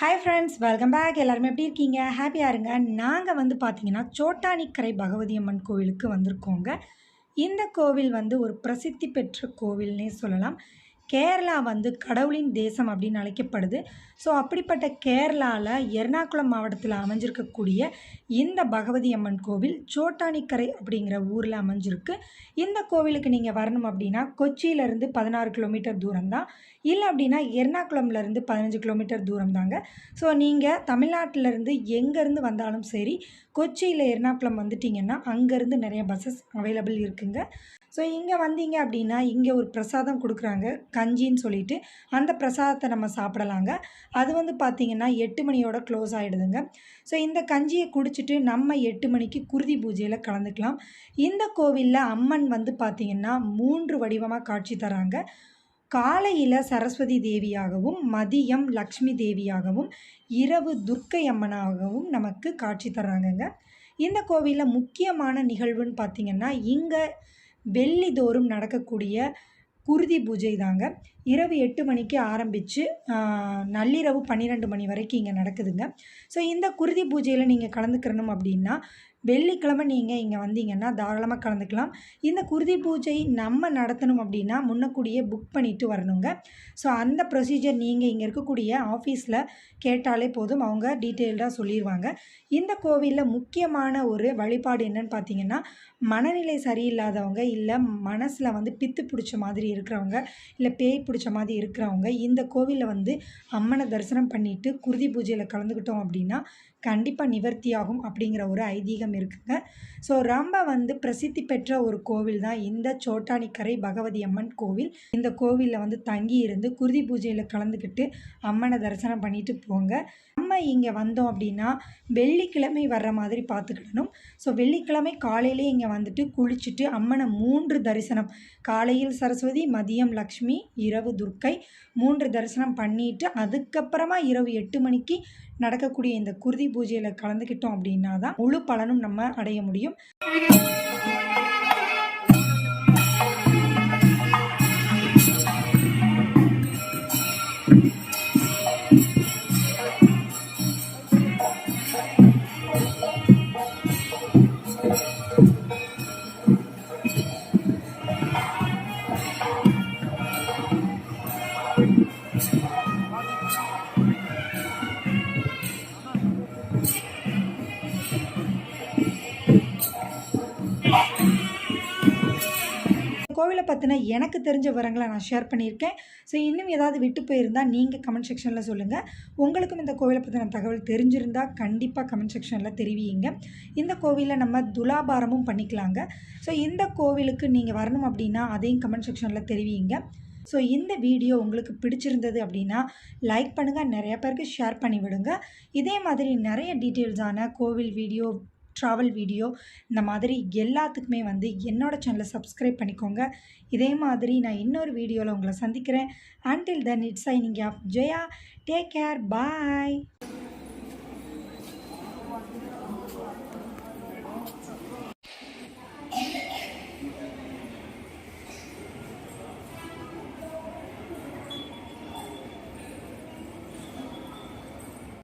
Hi friends, welcome back. எல்லாருமே எப்படி இருக்கீங்க? ஹாப்பியாக இருங்க. நாங்கள் பார்த்தீங்கன்னா சோட்டானிக்கரை பகவதி அம்மன் கோவிலுக்கு வந்திருக்கோங்க. இந்த கோவில் ஒரு பிரசித்தி பெற்ற கோவில்னே சொல்லலாம். கேரளா கடவுளின் தேசம் அப்படின்னு அழைக்கப்படுது. ஸோ அப்படிப்பட்ட கேரளாவில் எர்ணாகுளம் மாவட்டத்தில் அமைஞ்சிருக்கக்கூடிய இந்த பகவதி அம்மன் கோவில் சோட்டானிக்கரை அப்படிங்கிற ஊரில் அமைஞ்சிருக்கு. இந்த கோவிலுக்கு நீங்கள் வரணும் அப்படின்னா கொச்சியிலேருந்து 16 கிலோமீட்டர் தூரம் தான், இல்லை அப்படின்னா எர்ணாகுளம்லேருந்து 15 கிலோமீட்டர் தூரம் தாங்க. ஸோ நீங்கள் தமிழ்நாட்டிலேருந்து எங்கேருந்து வந்தாலும் சரி, கொச்சியில் எர்ணாகுளம் வந்துட்டிங்கன்னா அங்கேருந்து நிறைய பஸ்ஸஸ் அவைலபிள் இருக்குங்க. ஸோ இங்கே வந்தீங்க அப்படின்னா இங்கே ஒரு பிரசாதம் கொடுக்குறாங்க, கஞ்சின்னு சொல்லிட்டு. அந்த பிரசாதத்தை நம்ம சாப்பிடலாங்க. அது பார்த்திங்கன்னா 8 மணியோட க்ளோஸ் ஆகிடுதுங்க. ஸோ இந்த கஞ்சியை குடிச்சிட்டு நம்ம 8 மணிக்கு குருதி பூஜையில் கலந்துக்கலாம். இந்த கோவிலில் அம்மன் பார்த்திங்கன்னா 3 வடிவமாக காட்சி தராங்க. காலையில் சரஸ்வதி தேவியாகவும், மதியம் லக்ஷ்மி தேவியாகவும், இரவு துர்க்கை அம்மனாகவும் நமக்கு காட்சி தர்றாங்கங்க. இந்த கோவிலில் முக்கியமான நிகழ்வுன்னு பார்த்திங்கன்னா இங்கே வெள்ளிதோறும் நடக்கக்கூடிய குருதி பூஜை தாங்க. இரவு 8 மணிக்கு ஆரம்பித்து நள்ளிரவு 12 மணி வரைக்கும் இங்கே நடக்குதுங்க. ஸோ இந்த குருதி பூஜையில் நீங்கள் கலந்துக்கிறணும் அப்படின்னா வெள்ளிக்கிழமை நீங்கள் இங்கே வந்தீங்கன்னா தாராளமாக கலந்துக்கலாம். இந்த குருதி பூஜை நம்ம நடத்தணும் அப்படின்னா முன்னக்கூடியே புக் பண்ணிவிட்டு வரணுங்க. ஸோ அந்த ப்ரொசீஜர் நீங்கள் இங்கே இருக்கக்கூடிய ஆஃபீஸில் கேட்டாலே போதும், அவங்க டீட்டெயில்டாக சொல்லிடுவாங்க. இந்த கோவிலில் முக்கியமான ஒரு வழிபாடு என்னன்னு பார்த்தீங்கன்னா, மனநிலை சரியில்லாதவங்க, இல்லை மனசில் பித்து பிடிச்ச மாதிரி இருக்கிறவங்க, இல்லை பேய் பிடிச்ச மாதிரி இருக்கிறவங்க இந்த கோவிலில் அம்மனை தரிசனம் பண்ணிவிட்டு குருதி பூஜையில் கலந்துக்கிட்டோம் அப்படின்னா கண்டிப்பாக நிவர்த்தியாகும் அப்படிங்கிற ஒரு ஐதீகம் இருக்குங்க. ஸோ ரொம்ப பிரசித்தி பெற்ற ஒரு கோவில் தான் இந்த சோட்டானிக்கரை பகவதி அம்மன் கோவில். இந்த கோவிலில் தங்கி இருந்து குருதி பூஜையில் கலந்துக்கிட்டு அம்மனை தரிசனம் பண்ணிட்டு போங்க. நம்ம இங்கே வந்தோம் அப்படின்னா வெள்ளிக்கிழமை வர்ற மாதிரி பார்த்துக்கிடணும். ஸோ வெள்ளிக்கிழமை காலையிலே இங்கே குளிச்சுட்டு அம்மனை 3 தரிசனம், காலையில் சரஸ்வதி, மதியம் லக்ஷ்மி, இரவு துர்க்கை 3 தரிசனம் பண்ணிவிட்டு அதுக்கப்புறமா இரவு 8 மணிக்கு நடக்கக்கூடிய இந்த குருதி பூஜையில் கலந்துக்கிட்டோம் அப்படின்னா தான் முழு பலனும் நம்ம அடைய முடியும். கோவிலை பற்றின எனக்கு தெரிஞ்ச விவரங்களை நான் ஷேர் பண்ணியிருக்கேன். ஸோ இன்னும் ஏதாவது விட்டு போயிருந்தால் நீங்கள் கமெண்ட் செக்ஷனில் சொல்லுங்கள். உங்களுக்கும் இந்த கோவிலை பற்றின தகவல் தெரிஞ்சிருந்தால் கண்டிப்பாக கமெண்ட் செக்ஷனில் தெரிவிங்க. இந்த கோவிலில் நம்ம துலாபாரமும் பண்ணிக்கலாங்க. ஸோ இந்த கோவிலுக்கு நீங்கள் வரணும் அப்படின்னா அதையும் கமெண்ட் செக்ஷனில் தெரிவிங்க. ஸோ இந்த வீடியோ உங்களுக்கு பிடிச்சிருந்தது அப்படின்னா லைக் பண்ணுங்கள், நிறைய பேருக்கு ஷேர் பண்ணி விடுங்க. இதே மாதிரி நிறைய டீட்டெயில்ஸான கோவில் வீடியோ, ட்ராவல் வீடியோ, இந்த மாதிரி எல்லாத்துக்குமே என்னோடய சேனலை சப்ஸ்கிரைப் பண்ணிக்கோங்க. இதே மாதிரி நான் இன்னொரு வீடியோவில் உங்களை சந்திக்கிறேன். Until then it's signing off Jaya. Take care, bye.